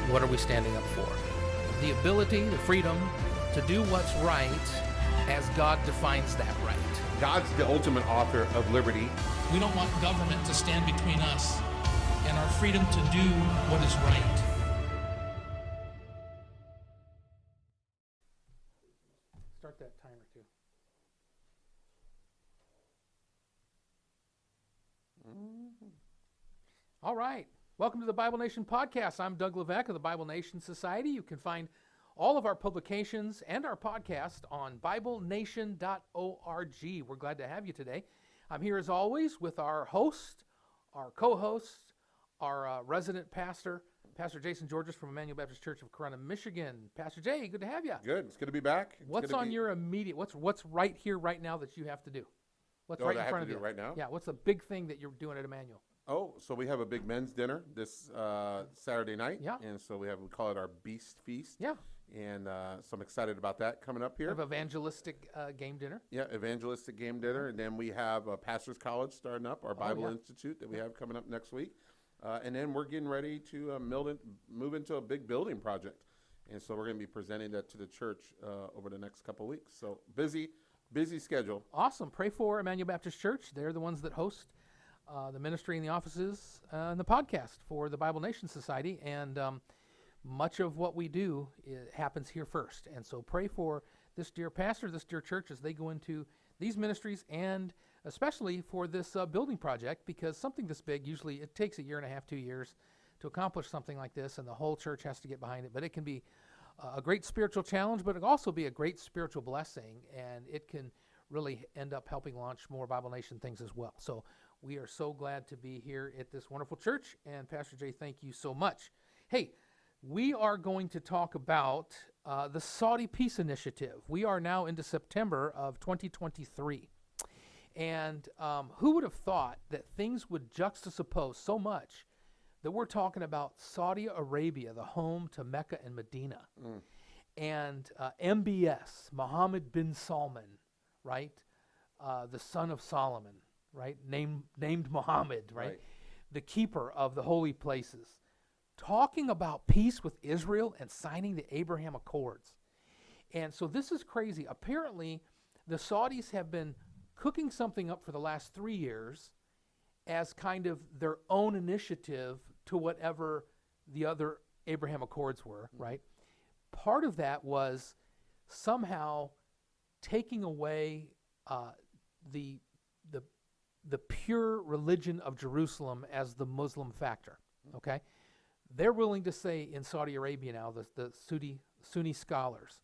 what are we standing up for? The ability, the freedom to do what's right as God defines that right. God's the ultimate author of liberty. We don't want government to stand between us and our freedom to do what is right. Start that timer too. All right. Welcome to the Bible Nation podcast. I'm Doug Levesque of the Bible Nation Society. You can find all of our publications and our podcast on BibleNation.org. We're glad to have you today. I'm here as always with our host, our co-host, our resident pastor, Pastor Jason Georges from Emmanuel Baptist Church of Corona, Michigan. Pastor Jay, good to have you. Good. It's good to be back. What's on your immediate, what's right here, right now that you have to do? What's right in front of you? Right now? Yeah, what's the big thing that you're doing at Emmanuel? Oh, so we have a big men's dinner this Saturday night. Yeah. And so we call it our Beast Feast. Yeah. And so I'm excited about that coming up here. We have evangelistic game dinner. Yeah, evangelistic game dinner. And then we have a Pastor's College starting up, our Bible Institute that we have coming up next week. And then we're getting ready to move into a big building project. And so we're going to be presenting that to the church over the next couple of weeks. So busy schedule. Awesome. Pray for Emmanuel Baptist Church. They're the ones that host the ministry and the offices and the podcast for the Bible Nation Society. And much of what we do happens here first. And so pray for this dear pastor, this dear church as they go into these ministries, and especially for this building project, because something this big, usually it takes a year and a half, 2 years to accomplish something like this, and the whole church has to get behind it. But it can be a great spiritual challenge, but it can also be a great spiritual blessing, and it can really end up helping launch more Bible Nation things as well. So we are so glad to be here at this wonderful church, and Pastor Jay, thank you so much. Hey, we are going to talk about the Saudi Peace Initiative. We are now into September of 2023. And who would have thought that things would juxtapose so much that we're talking about Saudi Arabia, the home to Mecca and Medina, and MBS, Mohammed bin Salman, right? The son of Solomon, right? Named Muhammad, right? The keeper of the holy places, talking about peace with Israel and signing the Abraham Accords. And so this is crazy. Apparently, the Saudis have been cooking something up for the last 3 years as kind of their own initiative to whatever the other Abraham Accords were, right? Part of that was somehow taking away the pure religion of Jerusalem as the Muslim factor, okay? They're willing to say in Saudi Arabia now, the Sunni scholars,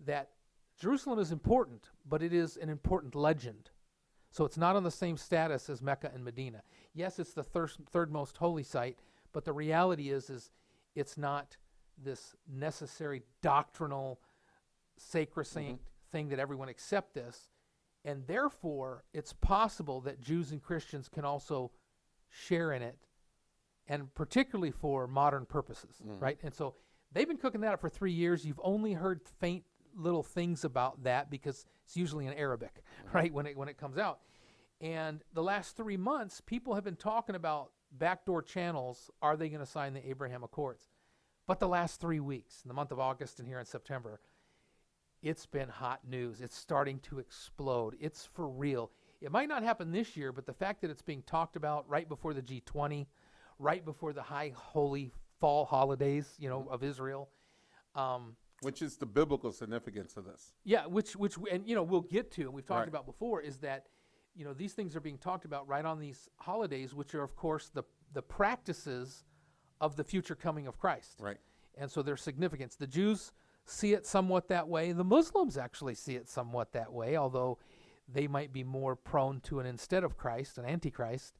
that Jerusalem is important, but it is an important legend. So it's not on the same status as Mecca and Medina. Yes, it's the third most holy site, but the reality is it's not this necessary doctrinal, sacrosanct thing that everyone accept this. And therefore, it's possible that Jews and Christians can also share in it, and particularly for modern purposes, right? And so they've been cooking that up for 3 years. You've only heard faint little things about that because it's usually in Arabic, right, when it comes out. And the last 3 months, people have been talking about backdoor channels. Are they going to sign the Abraham Accords? But the last 3 weeks, in the month of August and here in September, it's been hot news. It's starting to explode. It's for real. It might not happen this year, but the fact that it's being talked about right before the G20, right before the high holy fall holidays, of Israel. Which is the biblical significance of this. Yeah, which we'll get to, and we've talked about before, is that, these things are being talked about right on these holidays, which are, of course, the practices of the future coming of Christ. Right. And so there's significance. The Jews see it somewhat that way. The Muslims actually see it somewhat that way, although they might be more prone to an instead of Christ, an antichrist,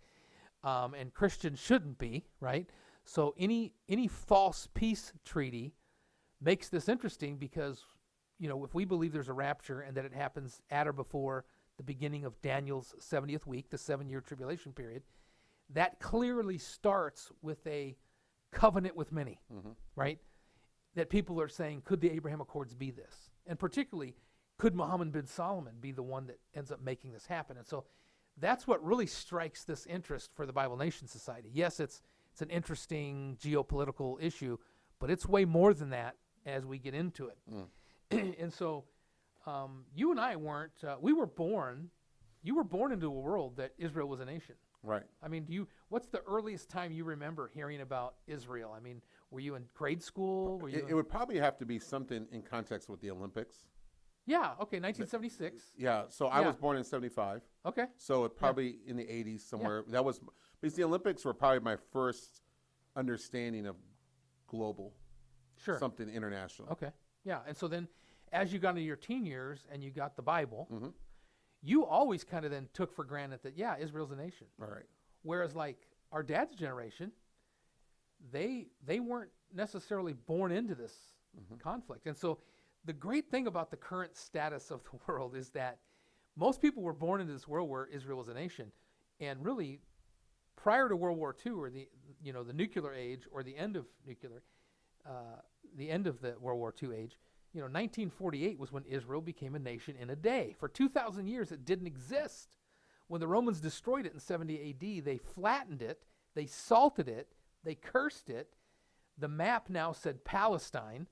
and Christians shouldn't be, right? So any false peace treaty makes this interesting because, if we believe there's a rapture and that it happens at or before the beginning of Daniel's 70th week, the 7-year tribulation period, that clearly starts with a covenant with many, right? That people are saying, could the Abraham Accords be this? And particularly, could Mohammed bin Salman be the one that ends up making this happen? And so that's what really strikes this interest for the Bible Nation Society. Yes, it's an interesting geopolitical issue, but it's way more than that as we get into it. And so you and I weren't, we were born, you were born into a world that Israel was a nation. Right. I mean, what's the earliest time you remember hearing about Israel? I mean, were you in grade school? Were you It would probably have to be something in context with the Olympics. Yeah, okay, 1976. Yeah, so I Yeah. was born in 75. Okay. So it probably in the 80s somewhere. That was, because the Olympics were probably my first understanding of global, Sure. something international. Okay. Yeah, and so then as you got into your teen years and you got the Bible, Mm-hmm. you always kind of then took for granted that, yeah, Israel's a nation. All right. Whereas like our dad's generation, they weren't necessarily born into this conflict. And so the great thing about the current status of the world is that most people were born into this world where Israel was a nation. And really, prior to World War II, or the nuclear age, or the end of the World War II age, 1948 was when Israel became a nation in a day. For 2,000 years, it didn't exist. When the Romans destroyed it in 70 A.D., they flattened it, they salted it, they cursed it. The map now said Palestine,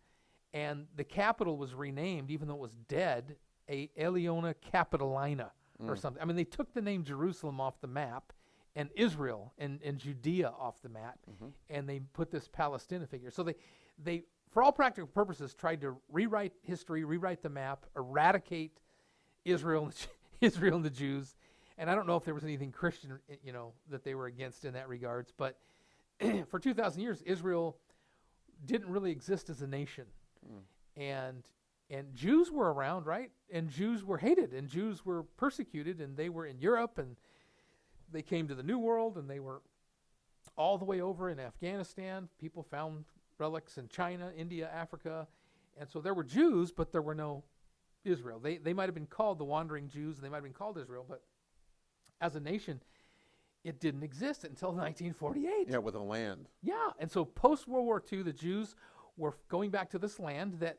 and the capital was renamed, even though it was dead, Eliona Capitolina or something. I mean, they took the name Jerusalem off the map, and Israel and Judea off the map, and they put this Palestina figure. So they, for all practical purposes, tried to rewrite history, rewrite the map, eradicate Israel and the Jews. And I don't know if there was anything Christian, that they were against in that regards. But for 2,000 years, Israel didn't really exist as a nation. And Jews were around, right? And Jews were hated, and Jews were persecuted, and they were in Europe, and they came to the New World, and they were all the way over in Afghanistan. People found relics in China, India, Africa. And so there were Jews, but there were no Israel. They might have been called the Wandering Jews, and they might have been called Israel, but as a nation, it didn't exist until 1948. Yeah, with a land. Yeah, and so post-World War II, the Jews were going back to this land that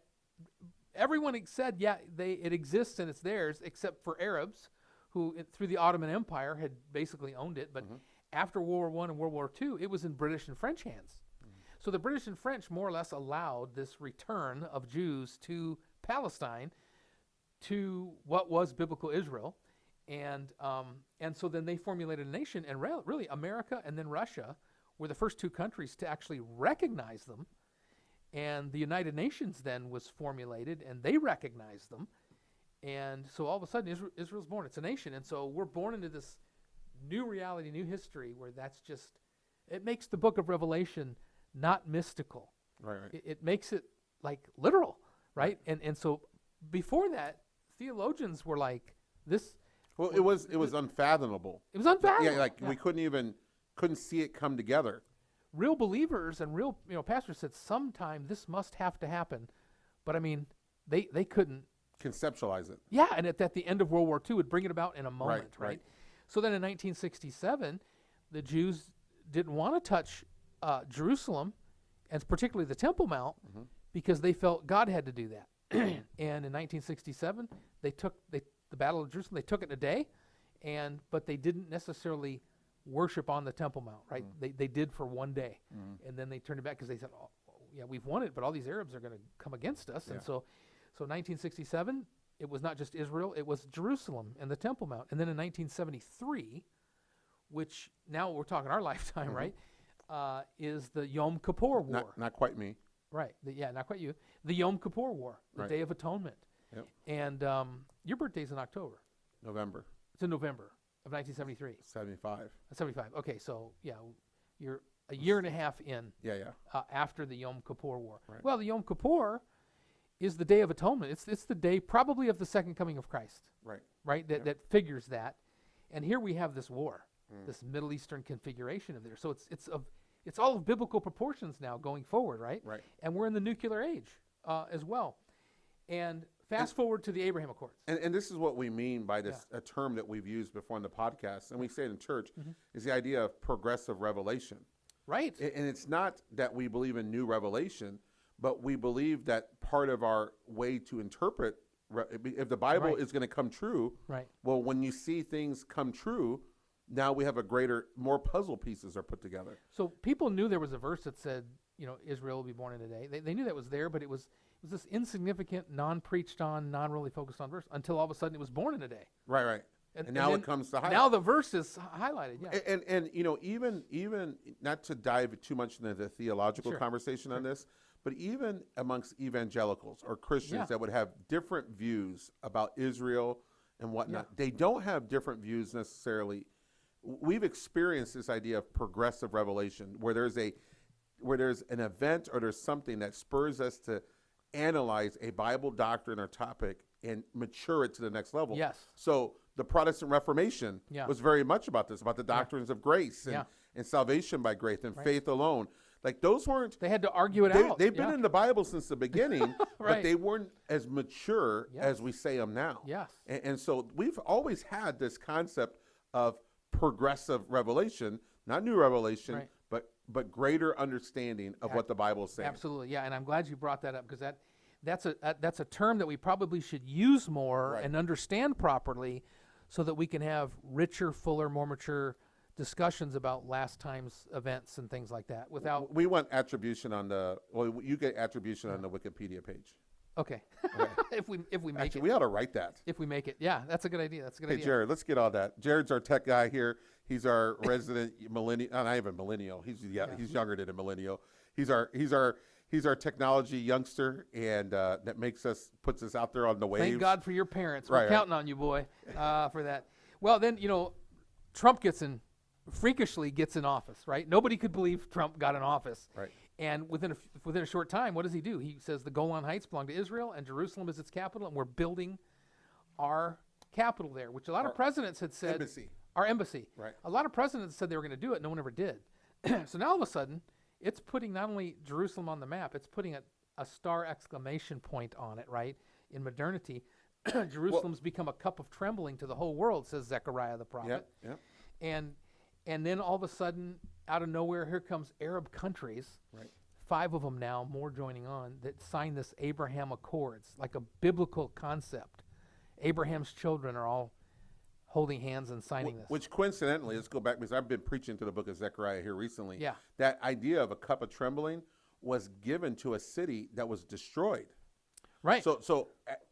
everyone said, yeah, it exists and it's theirs, except for Arabs, who through the Ottoman Empire had basically owned it. But after World War I and World War II, it was in British and French hands. So the British and French more or less allowed this return of Jews to Palestine, to what was biblical Israel. And so then they formulated a nation, and really America and then Russia were the first two countries to actually recognize them. And the United Nations then was formulated, and they recognized them. And so all of a sudden, Israel's born. It's a nation. And so we're born into this new reality, new history, where it makes the book of Revelation not mystical. Right. It makes it like literal, right? And so before that, theologians were like, this. Well, it was unfathomable. It was unfathomable. Yeah, we couldn't see it come together. Real believers and real pastors said sometime this must have to happen, but I mean they couldn't Conceptualize it. Yeah, and at the end of World War II would bring it about in a moment, Right. So then in 1967, the Jews didn't want to touch Jerusalem, and particularly the Temple Mount, because they felt God had to do that. And in 1967, the Battle of Jerusalem, they took it in a day, but they didn't necessarily worship on the Temple Mount, right? They did for one day, and then they turned it back because they said, oh, yeah, we've won it, but all these Arabs are going to come against us. Yeah. And so 1967, it was not just Israel, it was Jerusalem and the Temple Mount. And then in 1973, which now we're talking our lifetime, right, is the Yom Kippur War. Not quite me. Right, not quite you. The Yom Kippur War, the Day of Atonement. Yep. And your birthday's in October. November. It's in November of 1973. 75. 75. Okay, so yeah, you're a year and a half in. Yeah. After the Yom Kippur War. Right. Well, the Yom Kippur is the Day of Atonement. It's the day probably of the second coming of Christ. Right. That figures that, and here we have this war, this Middle Eastern configuration of there. So it's all of biblical proportions now going forward, right? Right. And we're in the nuclear age as well. And fast forward to the Abraham Accords. And this is what we mean by this, a term that we've used before in the podcast, and we say it in church, is the idea of progressive revelation. Right. And it's not that we believe in new revelation, but we believe that part of our way to interpret, if the Bible is going to come true, Right. well, when you see things come true, now we have more puzzle pieces are put together. So people knew there was a verse that said, Israel will be born in a day. They knew that was there, but it was this insignificant, non-preached on, non-really focused on verse until all of a sudden it was born in a day. Right. And now then it comes to highlight. Now the verse is highlighted, yeah. And even not to dive too much into the theological conversation on this, but even amongst evangelicals or Christians that would have different views about Israel and whatnot, they don't have different views necessarily. We've experienced this idea of progressive revelation where there's an event or there's something that spurs us to analyze a Bible doctrine or topic and mature it to the next level. Yes. So the Protestant Reformation was very much about this, about the doctrines of grace and salvation by grace and faith alone. Like those weren't. They had to argue it out. They've been in the Bible since the beginning, but they weren't as mature as we say them now. Yes. And so we've always had this concept of progressive revelation, not new revelation, but greater understanding of what the Bible is saying. Absolutely, yeah. And I'm glad you brought that up because that's a term that we probably should use more and understand properly, so that we can have richer, fuller, more mature discussions about last time's events and things like that. Without we want attribution on you get attribution on the Wikipedia page. Okay. if we make Actually, it. we ought to write that. If we make it. Yeah, that's a good idea. That's a good Hey, idea. Jared, let's get all that. Jared's our tech guy here. He's our resident millennial. Not even millennial. He's younger than a millennial. He's our technology youngster, and that puts us out there on the waves. Thank God for your parents. We're counting on you, boy, for that. Well, then, Trump freakishly gets in office, right? Nobody could believe Trump got in office. Right. And within a short time, what does he do? He says the Golan Heights belong to Israel, and Jerusalem is its capital, and we're building our capital there, which a lot of presidents had said. Embassy. Our embassy. Right. A lot of presidents said they were going to do it. No one ever did. So now all of a sudden, it's putting not only Jerusalem on the map, it's putting a star exclamation point on it, right? In modernity, Jerusalem's become a cup of trembling to the whole world, says Zechariah the prophet. Yep. And then all of a sudden, out of nowhere, here comes Arab countries, 5 of them now, more joining on, that sign this Abraham Accords, like a biblical concept. Abraham's children are all holding hands and signing this. Which coincidentally, let's go back, because I've been preaching to the book of Zechariah here recently. Yeah. That idea of a cup of trembling was given to a city that was destroyed. Right. So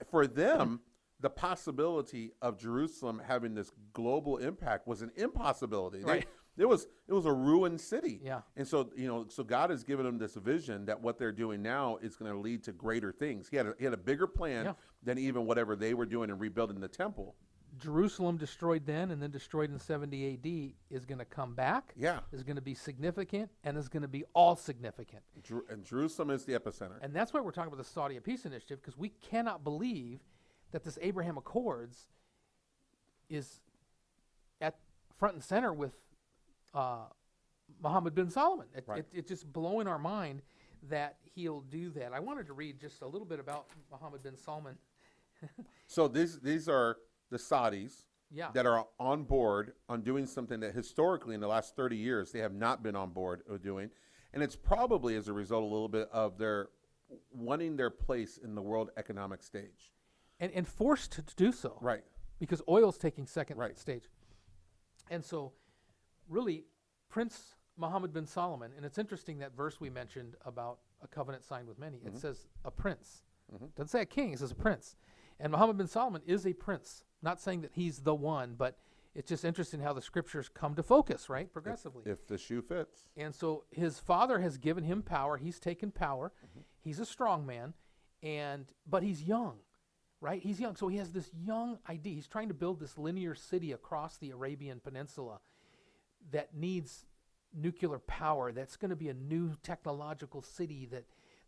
for them, the possibility of Jerusalem having this global impact was an impossibility. Right. It was a ruined city. Yeah. And so so God has given them this vision that what they're doing now is going to lead to greater things. He had a bigger plan than even whatever they were doing in rebuilding the temple. Jerusalem destroyed then and then destroyed in 70 AD is going to come back. Yeah. Is going to be significant and is going to be all significant. And Jerusalem is the epicenter. And that's why we're talking about the Saudi Peace Initiative, because we cannot believe that this Abraham Accords is at front and center with Mohammed bin Salman. It's just blowing our mind that he'll do that. I wanted to read just a little bit about Mohammed bin Salman. So these are the Saudis that are on board on doing something that historically in the last 30 years they have not been on board of doing. And it's probably as a result a little bit of their wanting their place in the world economic stage. And forced to do so. Right. Because oil's taking second stage. And so really Prince Mohammed bin Salman, and it's interesting that verse we mentioned about a covenant signed with many, it says a prince. Doesn't say a king, it says a prince. And Mohammed bin Salman is a prince. Not saying that he's the one, but it's just interesting how the scriptures come to focus, right, progressively. If the shoe fits. And so his father has given him power. He's taken power. He's a strong man, but he's young, right? He's young. So he has this young idea. He's trying to build this linear city across the Arabian Peninsula that needs nuclear power. That's going to be a new technological city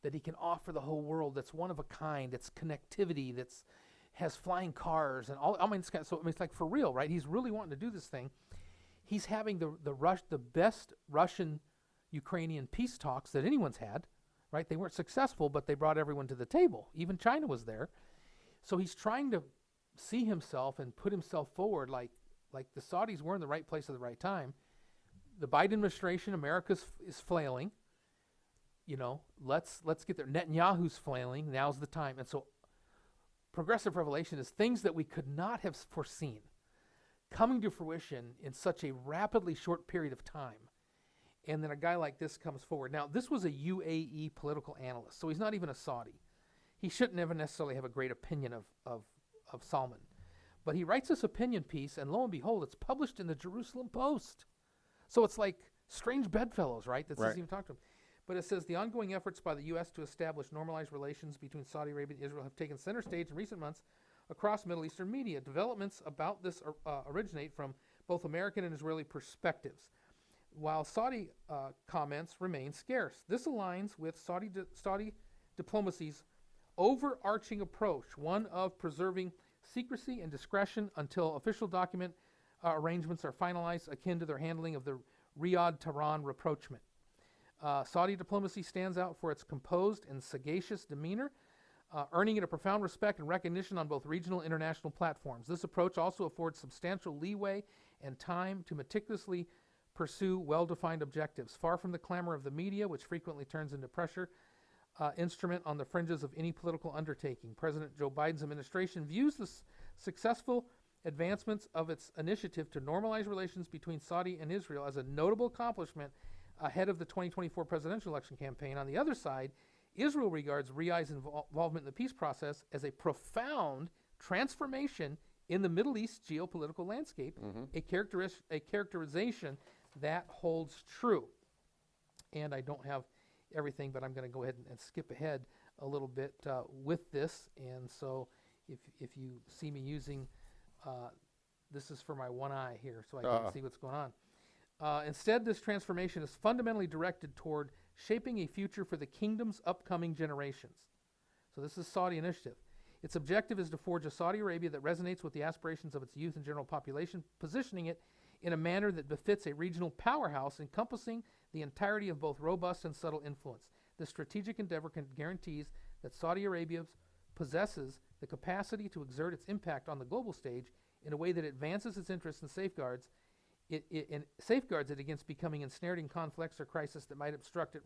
that he can offer the whole world. That's one of a kind. That's connectivity. That's has flying cars and all. It's like for real, right? He's really wanting to do this thing. He's having the best Russian-Ukrainian peace talks that anyone's had, right? They weren't successful, but they brought everyone to the table. Even China was there. So he's trying to see himself and put himself forward like the Saudis were in the right place at the right time. The Biden administration, America is flailing. Let's get there. Netanyahu's flailing. Now's the time. And so progressive revelation is things that we could not have foreseen coming to fruition in such a rapidly short period of time. And then a guy like this comes forward. Now, this was a UAE political analyst, so he's not even a Saudi. He shouldn't ever necessarily have a great opinion of Salman. But he writes this opinion piece, and lo and behold, it's published in the Jerusalem Post. So it's like strange bedfellows, right? That doesn't even talk to him. But it says, the ongoing efforts by the U.S. to establish normalized relations between Saudi Arabia and Israel have taken center stage in recent months across Middle Eastern media. Developments about this originate from both American and Israeli perspectives, while Saudi comments remain scarce. This aligns with Saudi diplomacy's overarching approach, one of preserving secrecy and discretion until official document arrangements are finalized, akin to their handling of the Riyadh-Tehran rapprochement. Saudi diplomacy stands out for its composed and sagacious demeanor, earning it a profound respect and recognition on both regional and international platforms. This approach also affords substantial leeway and time to meticulously pursue well-defined objectives, far from the clamor of the media, which frequently turns into pressure instrument on the fringes of any political undertaking. President Joe Biden's administration views the successful advancements of its initiative to normalize relations between Saudi and Israel as a notable accomplishment ahead of the 2024 presidential election campaign. On the other side, Israel regards Riyadh's involvement in the peace process as a profound transformation in the Middle East geopolitical landscape, a characterization that holds true. And I don't have everything, but I'm going to go ahead and skip ahead a little bit with this. And so if you see me using, this is for my one eye here, so I can see what's going on. Instead, this transformation is fundamentally directed toward shaping a future for the kingdom's upcoming generations. So this is Saudi initiative. Its objective is to forge a Saudi Arabia that resonates with the aspirations of its youth and general population, positioning it in a manner that befits a regional powerhouse encompassing the entirety of both robust and subtle influence. This strategic endeavor guarantees that Saudi Arabia possesses the capacity to exert its impact on the global stage in a way that advances its interests and safeguards it against becoming ensnared in conflicts or crisis that might obstruct its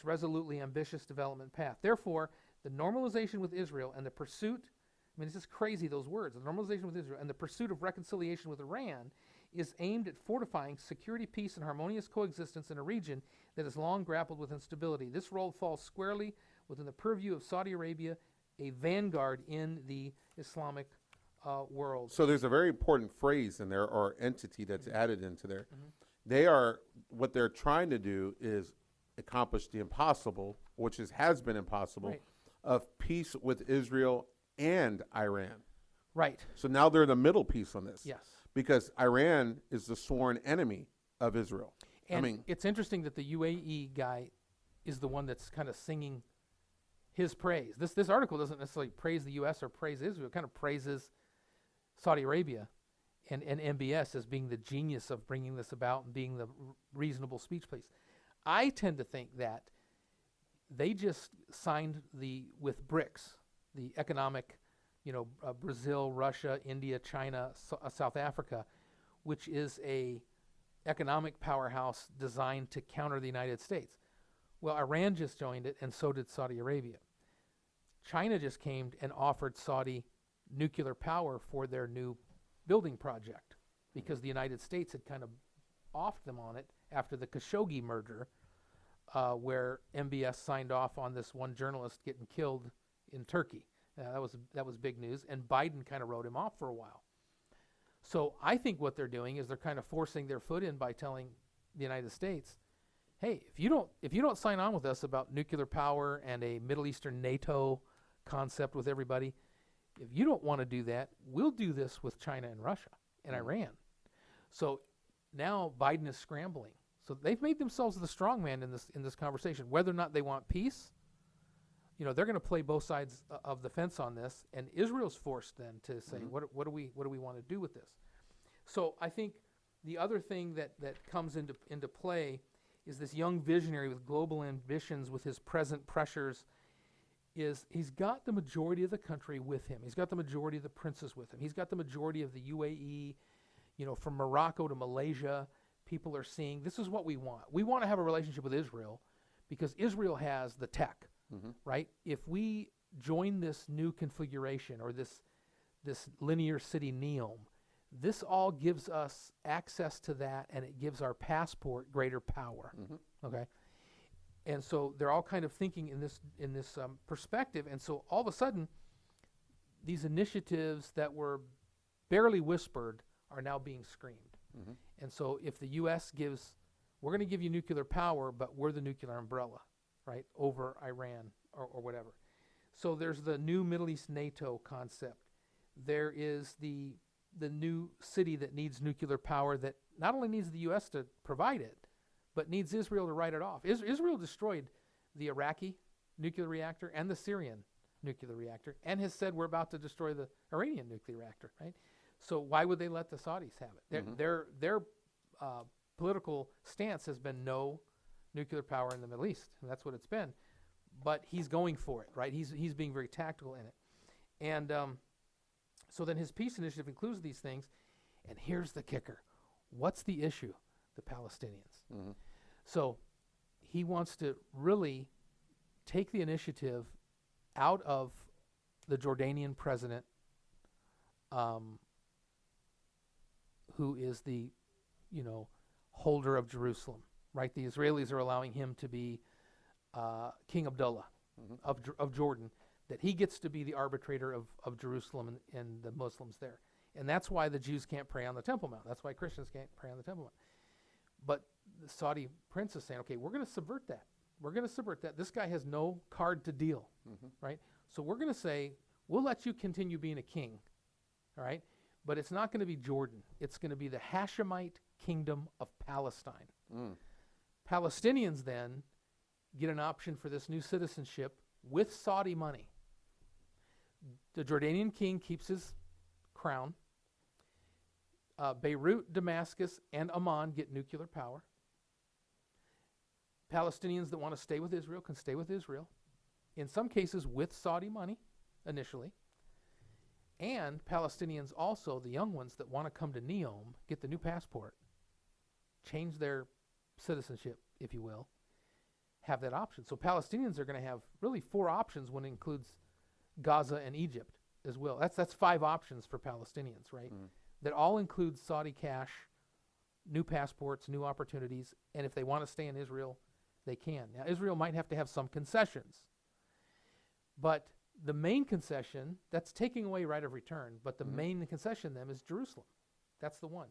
resolutely ambitious development path. Therefore, the normalization with Israel and the pursuit, I mean, it's just crazy, those words, the normalization with Israel and the pursuit of reconciliation with Iran is aimed at fortifying security, peace, and harmonious coexistence in a region that has long grappled with instability. This role falls squarely within the purview of Saudi Arabia, a vanguard in the Islamic world. So there's a very important phrase in there, or entity that's added into there. What they're trying to do is accomplish the impossible, which has been impossible, of peace with Israel and Iran. Right. So now they're the middle piece on this. Yes. Because Iran is the sworn enemy of Israel. And it's interesting that the UAE guy is the one that's kind of singing his praise. This article doesn't necessarily praise the U.S. or praise Israel. It kind of praises Saudi Arabia and MBS as being the genius of bringing this about and being the reasonable speech place. I tend to think that they just signed with BRICS, the economic, Brazil, Russia, India, China, South Africa, which is a economic powerhouse designed to counter the United States. Well, Iran just joined it, and so did Saudi Arabia. China just came and offered Saudi nuclear power for their new building project because the United States had kind of offed them on it after the Khashoggi murder, where MBS signed off on this one journalist getting killed in Turkey. That was big news, and Biden kind of wrote him off for a while. So I think what they're doing is they're kind of forcing their foot in by telling the United States, hey, if you don't sign on with us about nuclear power and a Middle Eastern NATO concept with everybody, if you don't want to do that, we'll do this with China and Russia and Iran. So now Biden is scrambling. So they've made themselves the strong man in this conversation. Whether or not they want peace, they're going to play both sides of the fence on this, and Israel's forced then to say, what do we want to do with this? So I think the other thing that comes into play is this young visionary with global ambitions, with his present pressures, is he's got the majority of the country with him. He's got the majority of the princes with him. He's got the majority of the UAE, from Morocco to Malaysia. People are seeing this is what we want. We want to have a relationship with Israel because Israel has the tech, right? If we join this new configuration or this linear city NEOM, This all gives us access to that, and it gives our passport greater power. Okay, and so they're all kind of thinking in this perspective, and so all of a sudden, these initiatives that were barely whispered are now being screamed. And so if the U.S. we're going to give you nuclear power, but we're the nuclear umbrella, right, over Iran or whatever. So there's the new Middle East NATO concept. There is the new city that needs nuclear power that not only needs the U.S. to provide it, but needs Israel to write it off. Israel destroyed the Iraqi nuclear reactor and the Syrian nuclear reactor, and has said we're about to destroy the Iranian nuclear reactor, right? So why would they let the Saudis have it? Their political stance has been no nuclear power in the Middle East, and that's what it's been. But he's going for it, right? He's being very tactical in it. And so then his peace initiative includes these things, and here's the kicker. What's the issue? The Palestinians. So he wants to really take the initiative out of the Jordanian president, who is the, holder of Jerusalem, right? The Israelis are allowing him to be King Abdullah of Jordan, that he gets to be the arbitrator of Jerusalem and the Muslims there. And that's why the Jews can't pray on the Temple Mount. That's why Christians can't pray on the Temple Mount. But the Saudi prince is saying, okay, we're going to subvert that. We're going to subvert that. This guy has no card to deal, right? So we're going to say, we'll let you continue being a king, all right? But it's not going to be Jordan. It's going to be the Hashemite kingdom of Palestine. Palestinians then get an option for this new citizenship with Saudi money. The Jordanian king keeps his crown. Beirut, Damascus, and Amman get nuclear power. Palestinians that want to stay with Israel can stay with Israel, in some cases with Saudi money initially. And Palestinians also, the young ones that want to come to Neom, get the new passport, change their citizenship, if you will, have that option. So Palestinians are going to have really 4 options when it includes Gaza and Egypt as well. That's 5 options for Palestinians, right? That all include Saudi cash, new passports, new opportunities, and if they want to stay in Israel, they can. Now, Israel might have to have some concessions, but the main concession, that's taking away right of return, but the main concession then is Jerusalem. That's the one.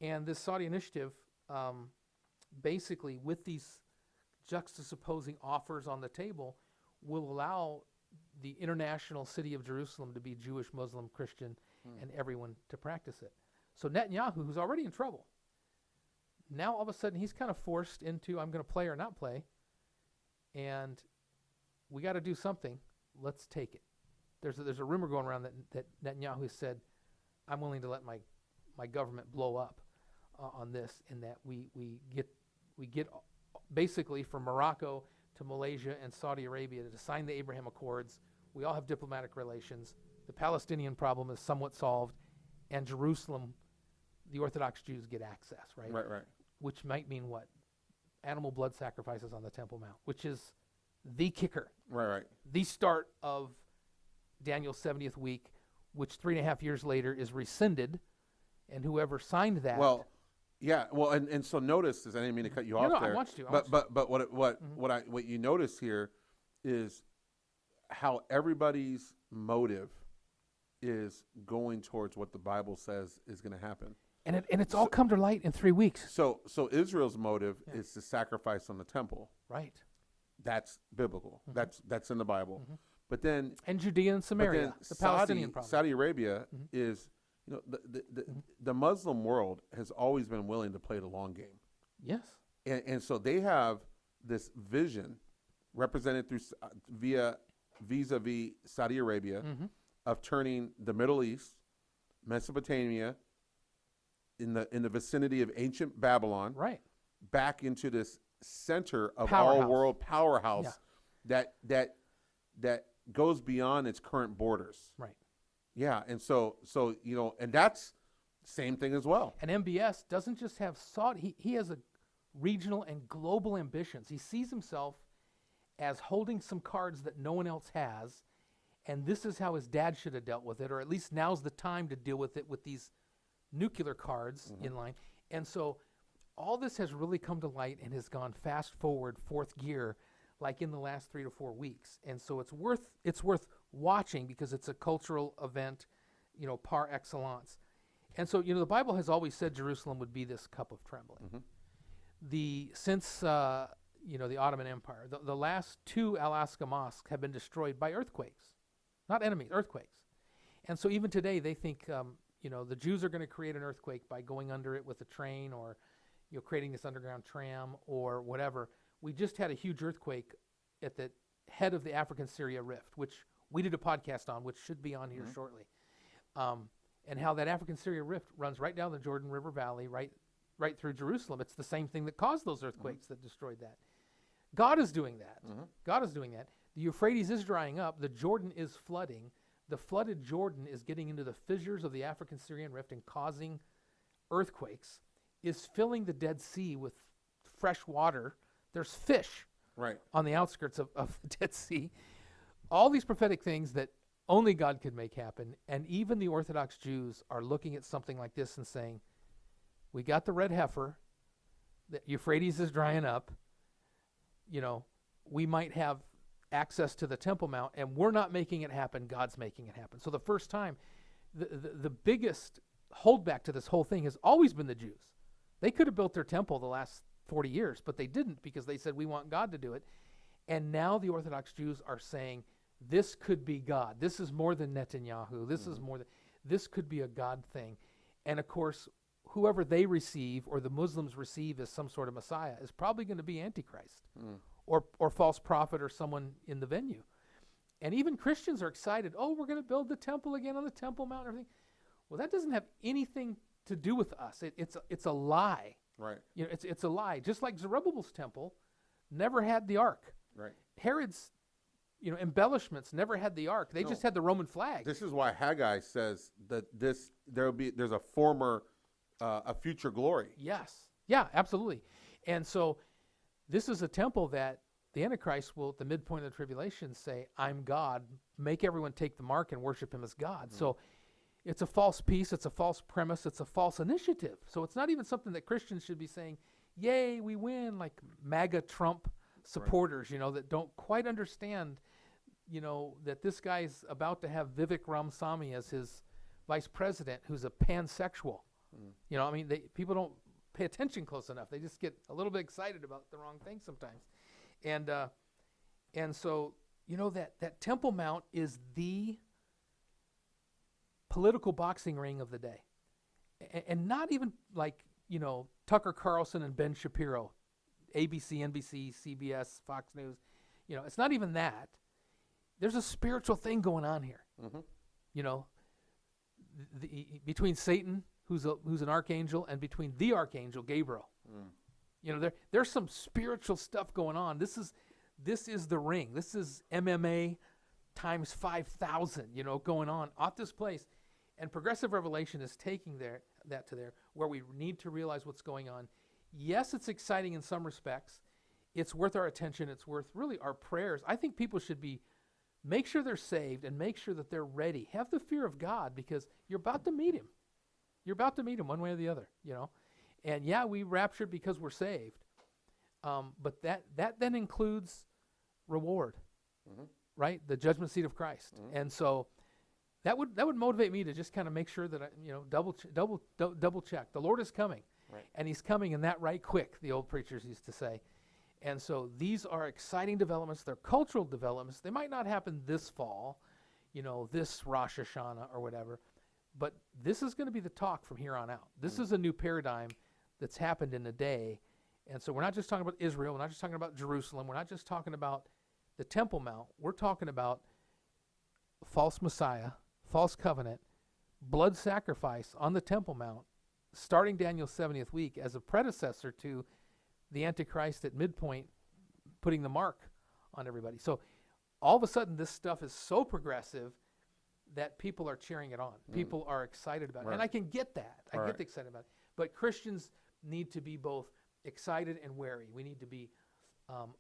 And this Saudi initiative, basically with these juxtaposing offers on the table, will allow the international city of Jerusalem to be Jewish, Muslim, Christian, and everyone to practice it. So Netanyahu, who's already in trouble, now all of a sudden he's kind of forced into, I'm going to play or not play, and we got to do something. Let's take it. There's a rumor going around that Netanyahu has said, I'm willing to let my government blow up on this, and that we get basically from Morocco to Malaysia and Saudi Arabia to sign the Abraham Accords. We all have diplomatic relations. The Palestinian problem is somewhat solved, and Jerusalem, the Orthodox Jews get access, right? Right. Which might mean what? Animal blood sacrifices on the Temple Mount, which is the kicker. Right. The start of Daniel's 70th week, which 3.5 years later is rescinded, and whoever signed that. Well, yeah. Well, and so notice this. I didn't mean to cut you off there. I want you. But what you notice here is how everybody's motive is going towards what the Bible says is going to happen. And it's all come to light in 3 weeks. So Israel's motive is to sacrifice on the temple. Right. That's biblical. That's in the Bible. But then and Judea and Samaria, the Palestinian problem. Saudi Arabia is, the Muslim world has always been willing to play the long game. Yes. And so they have this vision represented through vis-a-vis Saudi Arabia of turning the Middle East, Mesopotamia, in the vicinity of ancient Babylon, right, back into this center of powerhouse. all world powerhouse that goes beyond its current borders. Right. Yeah, and so and that's same thing as well. And MBS doesn't just have Saudi; he has a regional and global ambitions. He sees himself as holding some cards that no one else has, and this is how his dad should have dealt with it, or at least now's the time to deal with it with these nuclear cards in line. And so all this has really come to light and has gone fast forward fourth gear, like in the last 3 to 4 weeks. And so it's worth watching because it's a cultural event, par excellence. And so, the Bible has always said Jerusalem would be this cup of trembling. Since the Ottoman Empire, the last 2 Alaska mosques have been destroyed by earthquakes, not enemies, earthquakes. And so even today they think, the Jews are going to create an earthquake by going under it with a train or, creating this underground tram or whatever. We just had a huge earthquake at the head of the African-Syria rift, which we did a podcast on, which should be on here shortly. And how that African-Syria rift runs right down the Jordan River Valley, right through Jerusalem. It's the same thing that caused those earthquakes that destroyed that. God is doing that. God is doing that. The Euphrates is drying up. The Jordan is flooding. The flooded Jordan is getting into the fissures of the African-Syrian rift and causing earthquakes, is filling the Dead Sea with fresh water. There's fish on the outskirts of the Dead Sea. All these prophetic things that only God could make happen. And even the Orthodox Jews are looking at something like this and saying, we got the red heifer, the Euphrates is drying up, we might have access to the Temple Mount, and we're not making it happen, God's making it happen. So the first time, the biggest holdback to this whole thing has always been the Jews. They could have built their temple the last 40 years, but they didn't because they said, we want God to do it. And now the Orthodox Jews are saying, this could be God. This is more than Netanyahu. This could be a God thing. And of course, whoever they receive or the Muslims receive as some sort of Messiah is probably going to be Antichrist or false prophet or someone in the venue. And even Christians are excited. Oh, we're going to build the temple again on the Temple Mount and everything. Well, that doesn't have anything to do with us. It's a lie. Right. It's a lie. Just like Zerubbabel's temple never had the ark. Right. Herod's embellishments never had the ark. They just had the Roman flag. This is why Haggai says that there's a former, a future glory. Yes. Yeah, absolutely. And so this is a temple that the Antichrist will, at the midpoint of the tribulation, say, I'm God. Make everyone take the mark and worship him as God. So it's a false peace. It's a false premise. It's a false initiative. So it's not even something that Christians should be saying, yay, we win, like MAGA Trump supporters, that don't quite understand, that this guy's about to have Vivek Ramaswamy as his vice president, who's a pansexual. People don't pay attention close enough. They just get a little bit excited about the wrong thing sometimes. And so, that Temple Mount is the political boxing ring of the day. And not even like, Tucker Carlson and Ben Shapiro, ABC, NBC, CBS, Fox News. It's not even that. There's a spiritual thing going on here. Between Satan, who's an archangel, and between the archangel Gabriel. There's some spiritual stuff going on. This is the ring. This is MMA times 5,000. Going on at this place, and progressive revelation is taking that to there where we need to realize what's going on. Yes, it's exciting in some respects. It's worth our attention. It's worth really our prayers. I think people should make sure they're saved and make sure that they're ready. Have the fear of God because you're about to meet him. You're about to meet him one way or the other, And yeah, we raptured because we're saved. But that then includes reward, right? The judgment seat of Christ. And so that would motivate me to just kind of make sure that I, double check. The Lord is coming. Right. And he's coming in that right quick, the old preachers used to say. And so these are exciting developments. They're cultural developments. They might not happen this fall, this Rosh Hashanah or whatever. But this is going to be the talk from here on out. This is a new paradigm that's happened in a day. And so we're not just talking about Israel. We're not just talking about Jerusalem. We're not just talking about the Temple Mount. We're talking about false Messiah, false covenant, blood sacrifice on the Temple Mount, starting Daniel's 70th week as a predecessor to the Antichrist at midpoint, putting the mark on everybody. So all of a sudden, this stuff is so progressive that people are cheering it on. People are excited about it. And I can get that. I get excited about it. But Christians need to be both excited and wary. We need to be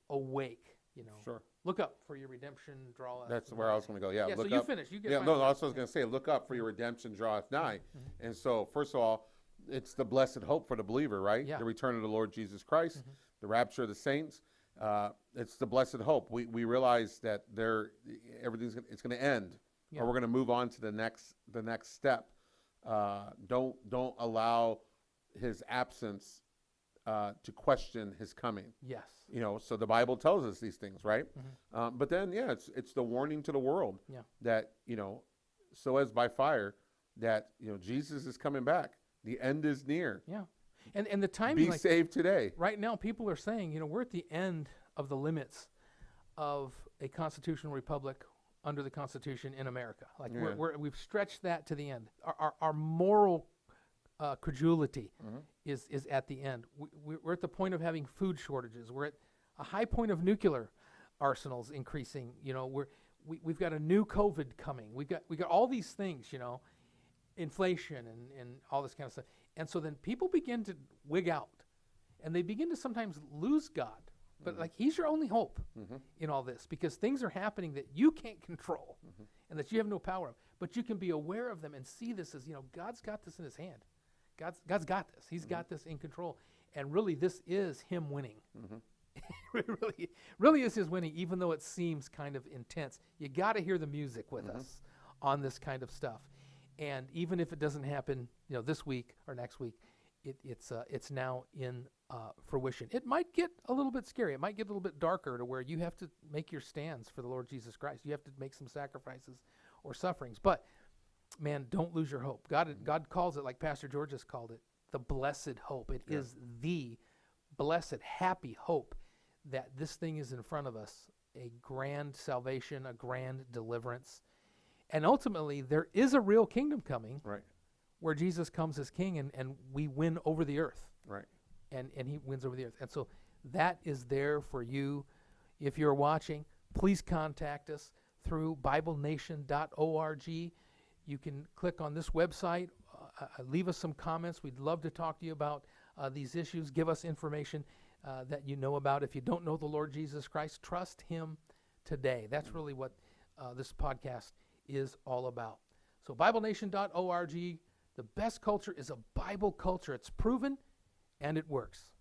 awake Sure. look up for your redemption draweth. That's where I was going to go. Yeah, Yeah, so look you up. finish. You get Yeah, final no, word. also I was going to say, look up for your redemption draweth nigh. And so, first of all, it's the blessed hope for the believer, right? Yeah. The return of the Lord Jesus Christ, the rapture of the saints. It's the blessed hope. We realize that it's going to end, Yeah. or we're going to move on to the next step. Don't allow his absence to question his coming. Yes. So the Bible tells us these things, right? But then, it's the warning to the world Yeah. that, so as by fire, that, Jesus is coming back. The end is near. Yeah. And the timing, Be saved today. right now, people are saying, we're at the end of the limits of a constitutional republic under the Constitution in America. Like Yeah. we've stretched that to the end. Our moral credulity is at the end. We're at the point of having food shortages. We're at a high point of nuclear arsenals increasing. We've got a new COVID coming. We got all these things. Inflation and all this kind of stuff. And so then people begin to wig out, and they begin to sometimes lose God. But like He's your only hope in all this, because things are happening that you can't control and that you have no power of. But you can be aware of them and see this as, God's got this in His hand. God's got this. He's got this in control. And really, this is Him winning. It really is His winning, even though it seems kind of intense. You got to hear the music with us on this kind of stuff. And even if it doesn't happen, this week or next week, it's now in fruition. It might get a little bit scary. It might get a little bit darker to where you have to make your stands for the Lord Jesus Christ. You have to make some sacrifices or sufferings. But man, don't lose your hope. God calls it, like Pastor George has called it, the blessed hope. It is the blessed, happy hope that this thing is in front of us, a grand salvation, a grand deliverance. And ultimately, there is a real kingdom coming, Right. where Jesus comes as king, and we win over the earth. Right. And He wins over the earth. And so that is there for you. If you're watching, please contact us through BibleNation.org. You can click on this website, leave us some comments. We'd love to talk to you about these issues. Give us information that you know about. If you don't know the Lord Jesus Christ, trust Him today. That's really what this podcast is all about. So BibleNation.org, the best culture is a Bible culture. It's proven and it works.